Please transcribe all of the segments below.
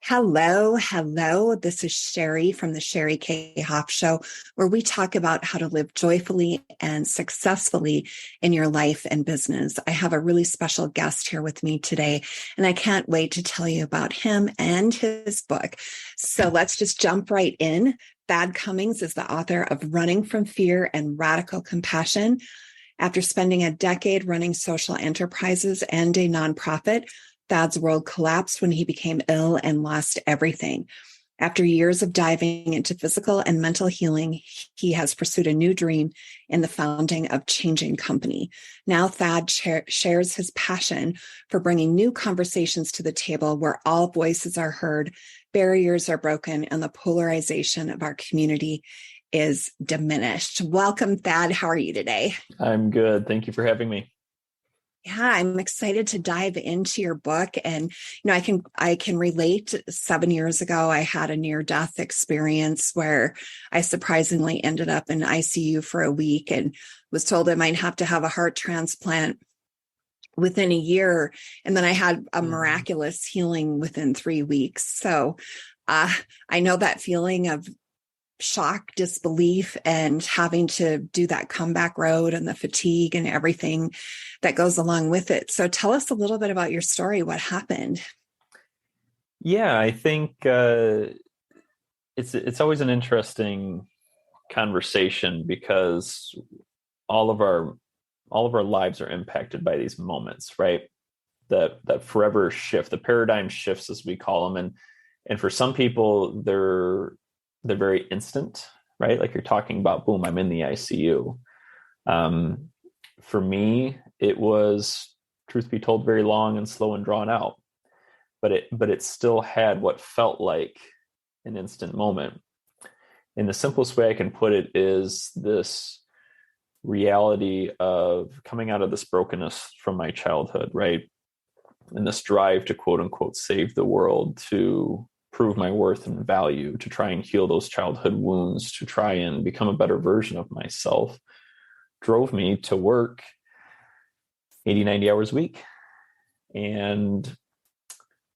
Hello, hello. This is Sherry from the Sherry K. Hoff Show, where we talk about how to live joyfully and successfully in your life and business. I have a really special guest here with me today, and I can't wait to tell you about him and his book. So let's just jump right in. Thad Cummings is the author of Running from Fear and Radical Compassion. After spending a decade running social enterprises and a nonprofit, Thad's world collapsed when he became ill and lost everything. After years of diving into physical and mental healing, he has pursued a new dream in the founding of Changing Company. Now Thad shares his passion for bringing new conversations to the table where all voices are heard, barriers are broken, and the polarization of our community is diminished. Welcome, Thad. How are you today? I'm good. Thank you for having me. Yeah, I'm excited to dive into your book. And, I can relate. 7 years ago, I had a near-death experience where I surprisingly ended up in ICU for a week and was told I might have to have a heart transplant within a year. And then I had a miraculous healing within 3 weeks. So I know that feeling of shock, disbelief, and having to do that comeback road and the fatigue and everything that goes along with it. So tell us a little bit about your story. What happened? Yeah, I think it's always an interesting conversation because all of our lives are impacted by these moments, right? That forever shift, the paradigm shifts as we call them, and for some people they're very instant, right? Like you're talking about, boom, I'm in the ICU. For me, it was, truth be told, very long and slow and drawn out, but it still had what felt like an instant moment. And the simplest way I can put it is this reality of coming out of this brokenness from my childhood, right? And this drive to quote unquote save the world, to prove my worth and value, to try and heal those childhood wounds, to try and become a better version of myself, drove me to work 80, 90 hours a week. And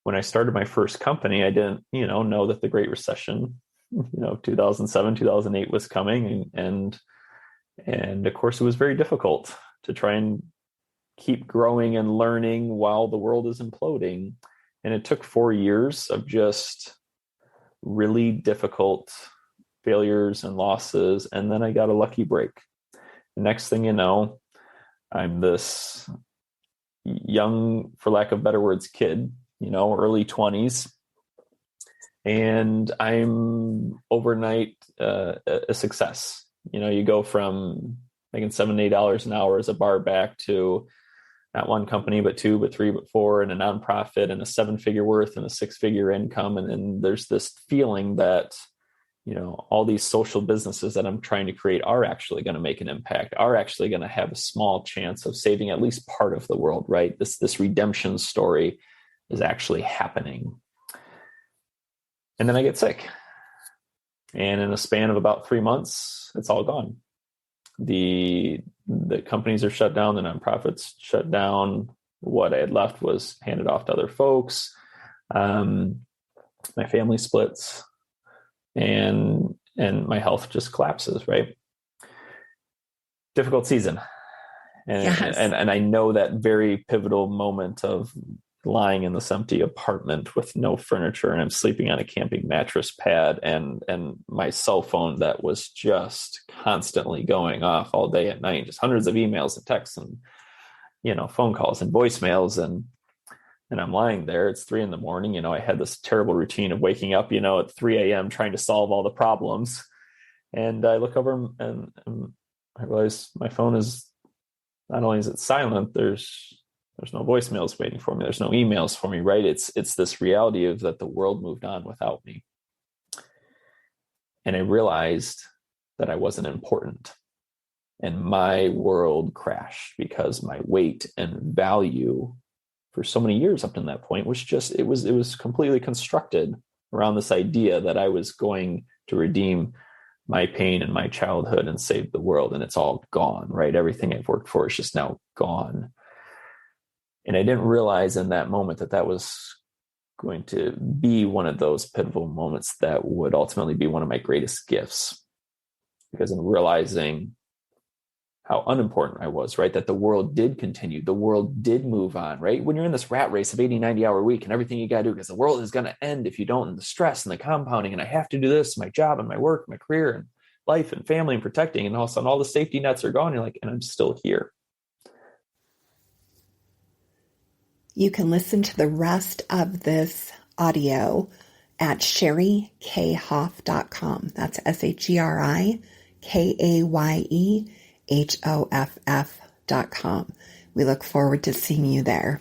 when I started my first company, I didn't, know that the Great Recession, 2007, 2008 was coming. And of course, it was very difficult to try and keep growing and learning while the world is imploding. And it took 4 years of just really difficult failures and losses. And then I got a lucky break. The next thing you know, I'm this young, for lack of better words, kid, early 20s. And I'm overnight a success. You go from making $7, $8 an hour as a bar back to not one company, but two, but three, but four, and a nonprofit, and a 7-figure worth and a 6-figure income. And there's this feeling that, all these social businesses that I'm trying to create are actually going to make an impact, are actually going to have a small chance of saving at least part of the world, right? This redemption story is actually happening. And then I get sick. And in a span of about 3 months, it's all gone. The companies are shut down, the nonprofits shut down. What I had left was handed off to other folks. My family splits, and my health just collapses, right? Difficult season. And, Yes. and I know that very pivotal moment of lying in this empty apartment with no furniture, and I'm sleeping on a camping mattress pad, and my cell phone that was just constantly going off all day and night, just hundreds of emails and texts and phone calls and voicemails, and I'm lying there. It's 3 a.m. I had this terrible routine of waking up at 3 a.m. trying to solve all the problems, and I look over and I realize my phone is, not only is it silent, there's no voicemails waiting for me. There's no emails for me, right? It's this reality of that the world moved on without me. And I realized that I wasn't important. And my world crashed because my weight and value for so many years up to that point was just, it was completely constructed around this idea that I was going to redeem my pain and my childhood and save the world. And it's all gone, right? Everything I've worked for is just now gone. And I didn't realize in that moment that was going to be one of those pivotal moments that would ultimately be one of my greatest gifts. Because in realizing how unimportant I was, right? That the world did continue. The world did move on, right? When you're in this rat race of 80, 90-hour week and everything you got to do, because the world is going to end if you don't, and the stress and the compounding, and I have to do this, my job and my work, my career and life and family and protecting, and all of a sudden all the safety nets are gone. You're like, and I'm still here. You can listen to the rest of this audio at sherikhoff.com. That's SherikayEHoff.com. We look forward to seeing you there.